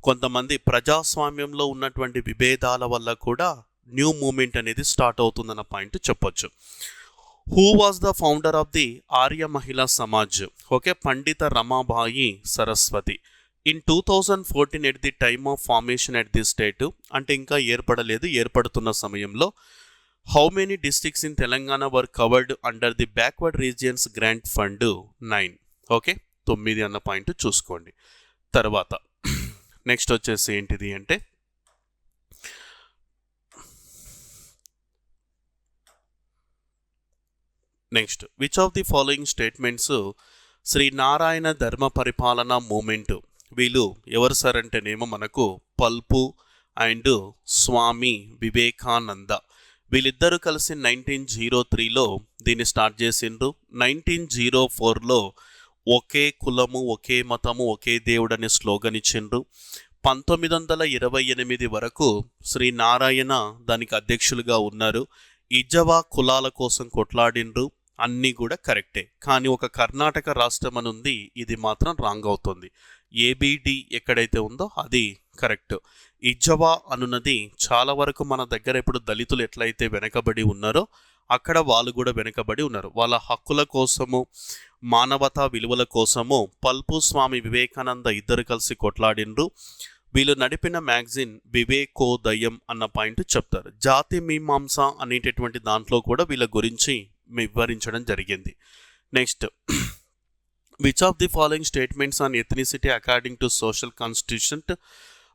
కొంతమంది ప్రజాస్వామ్యంలో ఉన్నటువంటి విభేదాల వల్ల కూడా న్యూ మూమెంట్ అనేది స్టార్ట్ అవుతుందన్న పాయింట్ చెప్పొచ్చు. Who was the founder of the Arya మహిళా Samaj? Okay, Pandit Ramabai Saraswati. In 2014 at the time of formation at the state, అంటే ఇంకా ఏర్పడలేదు, ఏర్పడుతున్న సమయంలో how many districts in Telangana were covered under the backward regions grant fund? 9. Okay, 9 అన్న point చూసుకోండి. తర్వాత next వచ్చేసి ఏంటిది అంటే, next which of the following statements Sri Narayana Dharma Paripalana moment? వీళ్ళు ఎవరు సార్ అంటేనేమో మనకు పల్పు అండ్ స్వామి వివేకానంద. వీళ్ళిద్దరూ కలిసి 1903లో దీన్ని స్టార్ట్ చేసిండ్రు. 1904లో ఒకే కులము, ఒకే మతము, ఒకే దేవుడు అనే స్లోగన్ ఇచ్చిండ్రు. 1928 వరకు శ్రీ నారాయణ దానికి అధ్యక్షులుగా ఉన్నారు. ఇజవా కులాల కోసం కొట్లాడిండ్రు. అన్నీ కూడా కరెక్టే, కానీ ఒక కర్ణాటక రాష్ట్రం అని ఉంది, ఇది మాత్రం రాంగ్ అవుతుంది. ఏబిడి ఎక్కడైతే ఉందో అది కరెక్ట్. ఇజవా అనున్నది చాలా వరకు మన దగ్గర ఇప్పుడు దళితులు ఎట్లయితే వెనకబడి ఉన్నారో అక్కడ వాళ్ళు కూడా వెనకబడి ఉన్నారు. వాళ్ళ హక్కుల కోసము, మానవతా విలువల కోసము పల్పు స్వామి వివేకానంద ఇద్దరు కలిసి కొట్లాడిండ్రు. వీళ్ళు నడిపిన మ్యాగజిన్ వివేకోదయం అన్న పాయింట్ చెప్తారు. జాతి మీమాంస అనేటటువంటి దాంట్లో కూడా వీళ్ళ గురించి వివరించడం జరిగింది. Next, which of the following statements on ethnicity according to social constitution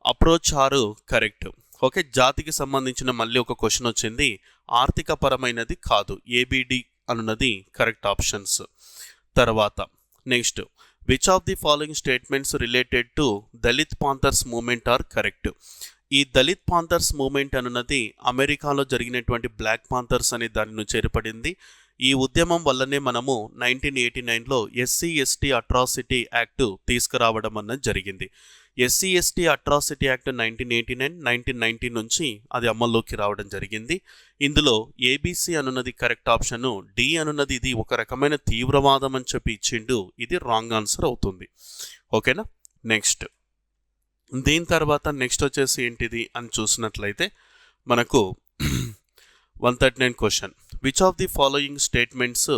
approach are correct? Okay, జాతికి సంబంధించిన మళ్ళీ ఒక క్వశ్చన్ వచ్చింది. ఆర్థిక పరమైనది కాదు, ఏబిడి అన్నది కరెక్ట్ ఆప్షన్స్. తర్వాత next, which of the following statements related to Dalit Panthers movement are correct? ఈ దళిత్ పాంథర్స్ మూమెంట్ అన్నది అమెరికాలో జరిగినటువంటి బ్లాక్ పాంథర్స్ అనే దాని నుంచి ఏర్పడింది. ఈ ఉద్యమం వల్లనే మనము 1989లో ఎస్సీ ఎస్టీ అట్రాసిటీ యాక్ట్ తీసుకురావడం అన్నది జరిగింది. ఎస్సీ ఎస్టీ అట్రాసిటీ యాక్ట్ 1989, 1990 నుంచి అది అమల్లోకి రావడం జరిగింది. ఇందులో ఏబిసి అనున్నది కరెక్ట్ ఆప్షను, డి అనున్నది ఇది ఒక రకమైన తీవ్రవాదం అని చెప్పి ఇచ్చిండు, ఇది రాంగ్ ఆన్సర్ అవుతుంది. ఓకేనా. నెక్స్ట్, దీని తర్వాత నెక్స్ట్ వచ్చేసి ఏంటిది అని చూసినట్లయితే మనకు 139 question, which of the following statements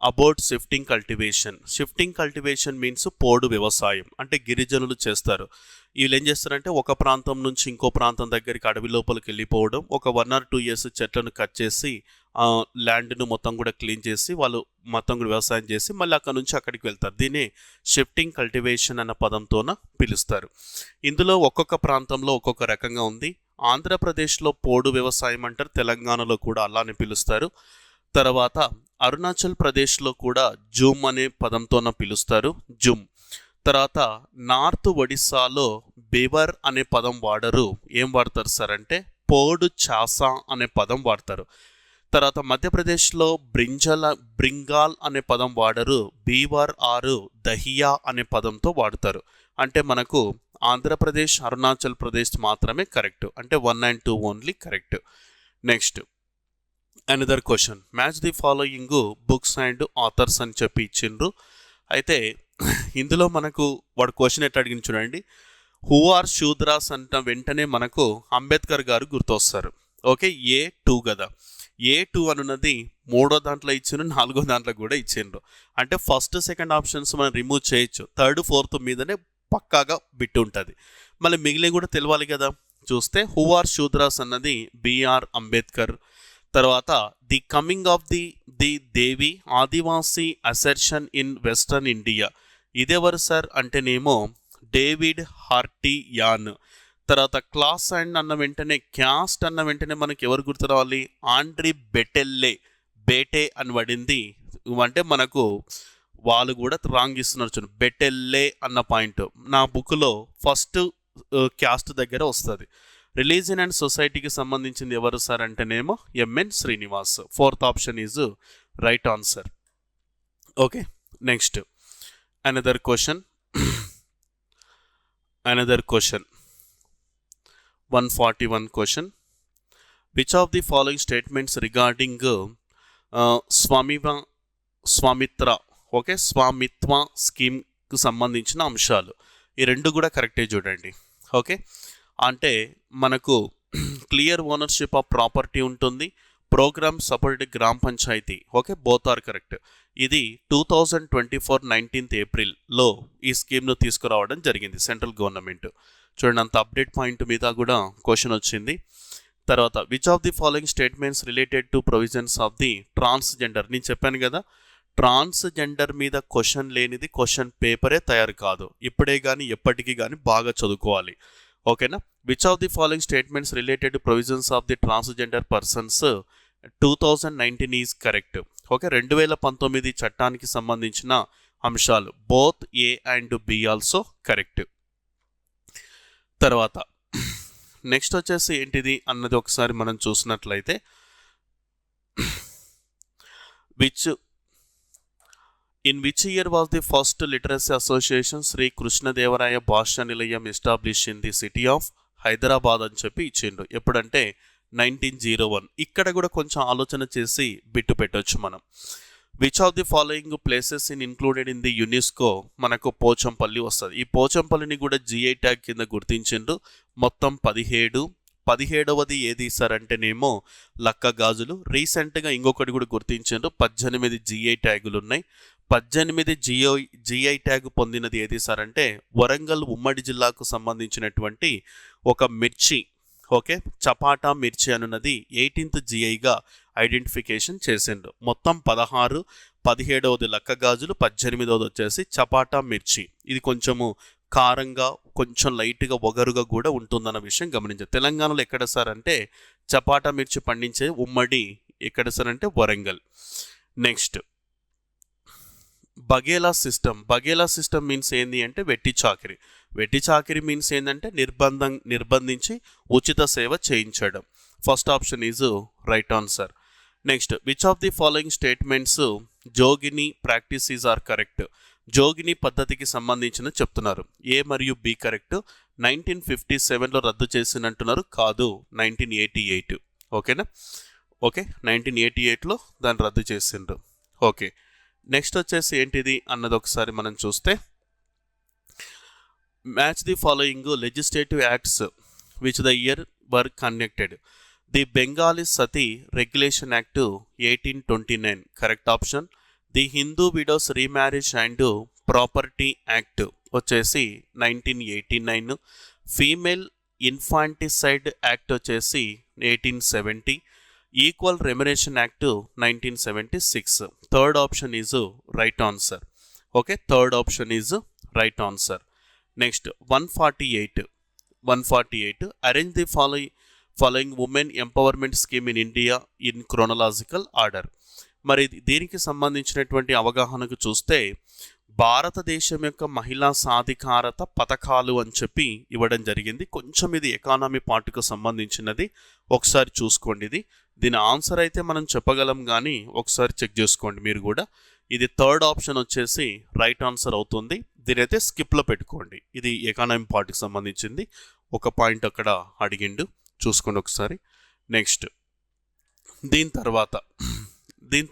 about shifting cultivation? Shifting cultivation means పోడు వ్యవసాయం, అంటే గిరిజనులు చేస్తారు. వీళ్ళు ఏం చేస్తారంటే ఒక ప్రాంతం నుంచి ఇంకో ప్రాంతం దగ్గరికి అడవి లోపలికి వెళ్ళిపోవడం, ఒక 1 or 2 years చెట్లను కట్ చేసి ల్యాండ్ను మొత్తం కూడా క్లీన్ చేసి వాళ్ళు మొత్తం కూడా వ్యవసాయం చేసి మళ్ళీ అక్కడ నుంచి అక్కడికి వెళ్తారు. దీన్ని షిఫ్టింగ్ కల్టివేషన్ అన్న పదంతోన పిలుస్తారు. ఇందులో ఒక్కొక్క ప్రాంతంలో ఒక్కొక్క రకంగా ఉంది. ఆంధ్రప్రదేశ్లో పోడు వ్యవసాయం అంటారు, తెలంగాణలో కూడా అలానే పిలుస్తారు. తర్వాత అరుణాచల్ ప్రదేశ్లో కూడా జూమ్ అనే పదంతోన పిలుస్తారు, జుమ్. తర్వాత నార్త్ ఒడిస్సాలో బెవర్ అనే పదం వాడరు, ఏం వాడతారు సార్ అంటే పోడు చాసా అనే పదం వాడతారు. తర్వాత మధ్యప్రదేశ్లో బ్రింగాల్ అనే పదం వాడరు, బీవర్ ఆరు దహియా అనే పదంతో వాడతారు. అంటే మనకు ఆంధ్రప్రదేశ్, అరుణాచల్ ప్రదేశ్ మాత్రమే కరెక్ట్, అంటే 1 and 2 only correct. Next, another question, match the following books and authors అని చెప్పి ఇచ్చిండ్రు. అయితే ఇందులో మనకు వాడు క్వశ్చన్ ఎట్లా అడిగిన చూడండి, హూ ఆర్ శూద్రాస్ అంట వెంటనే మనకు అంబేద్కర్ గారు గుర్తొస్తారు. ఓకే, A2 కదా, A2 అనున్నది 3వ దాంట్లో ఇచ్చిండ్రు, 4వ దాంట్లో కూడా ఇచ్చిండ్రు. అంటే ఫస్ట్ సెకండ్ ఆప్షన్స్ మనం రిమూవ్ చేయొచ్చు, 3rd 4th మీదనే పక్కాగా బిట్ ఉంటుంది. మళ్ళీ మిగిలిన కూడా తెలియాలి కదా. చూస్తే హూ ఆర్ శూద్రాస్ అన్నది బిఆర్ అంబేద్కర్. తర్వాత the coming of the Devi Adivasi assertion in western India, ఇదెవరు సార్ అంటేనేమో డేవిడ్ హార్టీ యాన్. తర్వాత క్లాస్ అండ్ అన్న వెంటనే, క్యాస్ట్ అన్న వెంటనే మనకి ఎవరు గుర్తు రావాలి, ఆండ్రీ బేటే అని పడింది. అంటే మనకు వాళ్ళు కూడా రాంగ్ ఇస్తున్నారు చూడండి, బెటెల్లే అన్న పాయింట్ నా బుక్లో ఫస్ట్ క్యాస్ట్ దగ్గర వస్తుంది. రిలీజియన్ అండ్ సొసైటీకి సంబంధించింది ఎవరు సార్ అంటేనేమో M N Srinivas. 4th option is right answer. Okay, next another question 141 question, which of the following statements regarding స్వామిత్ర, ఓకే, స్వామిత్వ స్కీమ్కు సంబంధించిన అంశాలు, ఈ రెండు కూడా కరెక్టే చూడండి. ఓకే, అంటే మనకు క్లియర్ ఓనర్షిప్ ఆఫ్ ప్రాపర్టీ ఉంటుంది, program supported gram panchayat, okay, both are correct. ఇది 2024 19th ఏప్రిల్లో ఈ స్కీమ్ను తీసుకురావడం జరిగింది సెంట్రల్ గవర్నమెంట్. చూడండి, అంత అప్డేట్ పాయింట్ మీద కూడా క్వశ్చన్ వచ్చింది. తర్వాత which of the following statements related to provisions of the transgender, నేను చెప్పాను కదా ట్రాన్స్జెండర్ మీద క్వశ్చన్ లేనిది క్వశ్చన్ పేపరే తయారు కాదు, ఇప్పుడే కానీ ఎప్పటికీ కానీ బాగా చదువుకోవాలి. ఓకేనా. Which of the following statements related to provisions of the transgender persons 2019 is correct. Okay, 2019 చట్టానికి సంబంధించిన అంశాలు both A and B also correct. తర్వాత నెక్స్ట్ వచ్చేసి ఏంటిది అన్నది ఒకసారి మనం చూసినట్లయితే, in which year was the first literacy association Sri Krishnadevaraya Bhasha Nilayam establish in the city of Hyderabad అని చెప్పి ఇచ్చిండు. ఎప్పుడంటే 1901. ఇక్కడ కూడా కొంచెం ఆలోచన చేసి బిట్టు పెట్టవచ్చు మనం. Which of the following places included in the UNESCO, మనకు పోచంపల్లి వస్తుంది. ఈ పోచంపల్లిని కూడా జిఐ ట్యాగ్ కింద గుర్తించిండ్రు. మొత్తం 17వది ఏది సార్ అంటేనేమో లక్క గాజులు. రీసెంట్గా ఇంకొకటి కూడా గుర్తించిండ్రు, 18 జిఐ ట్యాగులు ఉన్నాయి. 18 జిఐ ట్యాగ్ పొందినది ఏది సార్ అంటే వరంగల్ ఉమ్మడి జిల్లాకు సంబంధించినటువంటి ఒక మిర్చి, ఓకే, చపాటా మిర్చి అనున్నది 18th జిఐగా ఐడెంటిఫికేషన్ చేసిండు. మొత్తం 16, 17వది లక్క గాజులు, 18వది వచ్చేసి చపాటా మిర్చి. ఇది కొంచెము కారంగా కొంచెం లైట్గా ఒగరుగా కూడా ఉంటుందన్న విషయం గమనించారు. తెలంగాణలో ఎక్కడ సార్ అంటే చపాటా మిర్చి పండించే ఉమ్మడి ఎక్కడ సార్ అంటే వరంగల్. నెక్స్ట్ బగేలా సిస్టమ్ మీన్స్ ఏంది అంటే వెట్టి చాకిరి మీన్స్ ఏంటంటే నిర్బంధించి ఉచిత సేవ చేయించడం. First option is right answer. Next which of the following statements jogini practices are correct? జోగిని పద్ధతికి సంబంధించిన చెప్తున్నారు. ఏ మరియు బి కరెక్ట్. 1957లో రద్దు చేసినట్టున్నారు, కాదు 1988. ఓకేనా? ఓకే, 1988లో దాన్ని రద్దు చేసిండ్రు. ఓకే, నెక్స్ట్ వచ్చేసి ఏంటిది అన్నది ఒకసారి మనం చూస్తే match the following legislative acts which the year were connected. The Bengali Sati regulation act 1829 correct option. The Hindu widows remarriage and property act వచ్చేసి 1989. ఫీమేల్ ఇన్ఫాంటిసైడ్ యాక్ట్ వచ్చేసి 1870. Equal remuneration act 1976. Third option is right answer. Okay, third option is right answer. Next 148 arrange the following women empowerment scheme in India in chronological order. మరి దీనికి సంబంధించినటువంటి అవగాహనకు చూస్తే భారతదేశం యొక్క మహిళా సాధికారత పథకాలు అని చెప్పి ఇవ్వడం జరిగింది. కొంచెం ఇది ఎకానమీ పార్ట్కు సంబంధించినది, ఒకసారి చూసుకోండి. దీని ఆన్సర్ అయితే మనం చెప్పగలం కానీ ఒకసారి చెక్ చేసుకోండి మీరు కూడా. ఇది థర్డ్ ఆప్షన్ వచ్చేసి రైట్ ఆన్సర్ అవుతుంది. దీనైతే స్కిప్లో పెట్టుకోండి, ఇది ఎకానమీ పార్ట్కి సంబంధించింది. ఒక పాయింట్ అక్కడ అడిగిండు, చూసుకోండి ఒకసారి. నెక్స్ట్ దీని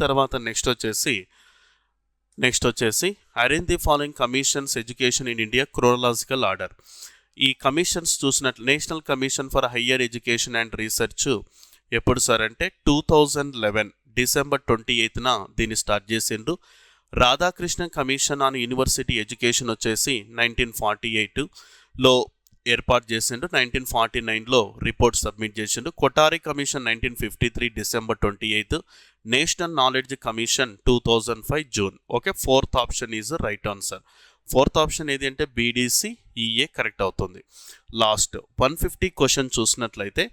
తర్వాత నెక్స్ట్ వచ్చేసి arrange the following commissions education in India chronological order. ఈ కమిషన్స్ చూసినట్లు national commission for higher education and research ఎప్పుడు సార్ అంటే 2011 December 28న దీన్ని స్టార్ట్ చేసిండ్రు. Radhakrishna commission on university education వచ్చేసి 1948లో ఏర్పాటు చేసిండ్రు. 1949లో రిపోర్ట్ సబ్మిట్ చేసిండ్రు. Kothari commission 1953 December 28. National knowledge commission 2005 June. Okay, fourth option is right answer. Fourth option ఏది అంటే BDCEA కరెక్ట్ అవుతుంది. లాస్ట్ 150 క్వశ్చన్ చూసినట్లయితే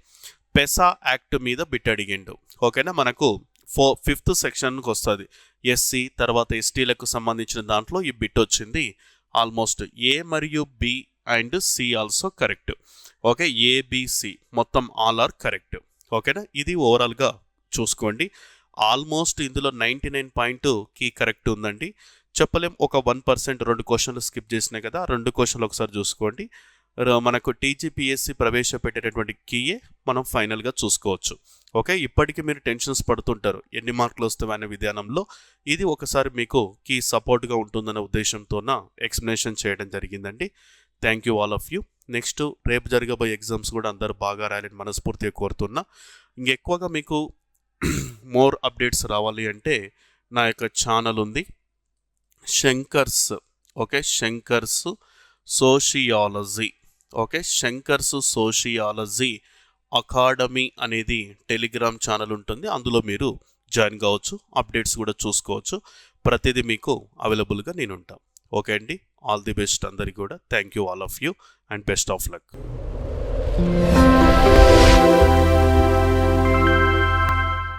పెసా యాక్ట్ మీద బిట్ అడిగిండు. ఓకేనా, మనకు 5th సెక్షన్కి వస్తుంది. ఎస్సీ తర్వాత ఎస్టీలకు సంబంధించిన దాంట్లో ఈ బిట్ వచ్చింది. ఆల్మోస్ట్ ఏ మరియు B and C also correct. Okay, ABC మొత్తం ఆల్ ఆర్ కరెక్ట్. ఓకేనా, ఇది ఓవరాల్గా చూసుకోండి. ఆల్మోస్ట్ ఇందులో 99 కీ కరెక్ట్ ఉందండి. చెప్పలేం, ఒక 1% 2 క్వశ్చన్లు స్కిప్ చేసినాయి కదా, 2 క్వశ్చన్లు ఒకసారి చూసుకోండి. మనకు టీజీపీఎస్సీ ప్రవేశపెట్టేటటువంటి కీయే మనం ఫైనల్గా చూసుకోవచ్చు. ఓకే, ఇప్పటికీ మీరు టెన్షన్స్ పడుతుంటారు ఎన్ని మార్కులు వస్తాయి అనే విధానంలో. ఇది ఒకసారి మీకు కీ సపోర్ట్గా ఉంటుందనే ఉద్దేశంతోన ఎక్స్ప్లెనేషన్ చేయడం జరిగిందండి. Thank you all of you. Next రేపు జరగబోయే ఎగ్జామ్స్ కూడా అందరూ బాగా రాయాలని మనస్ఫూర్తిగా కోరుతున్నా. ఇంకెక్కువగా మీకు మోర్ అప్డేట్స్ రావాలి అంటే నా యొక్క ఛానల్ ఉంది Shankar's. Okay, Shankar's sociology. Okay, Shankar's sociology academy అనేది టెలిగ్రామ్ ఛానల్ ఉంటుంది, అందులో మీరు జాయిన్ కావచ్చు, అప్డేట్స్ కూడా చూసుకోవచ్చు. ప్రతిదీ మీకు అవైలబుల్గా నేను ఉంటాను. ఓకే అండి, ఆల్ ది బెస్ట్ అందరికీ కూడా. Thank you all of you and best of luck.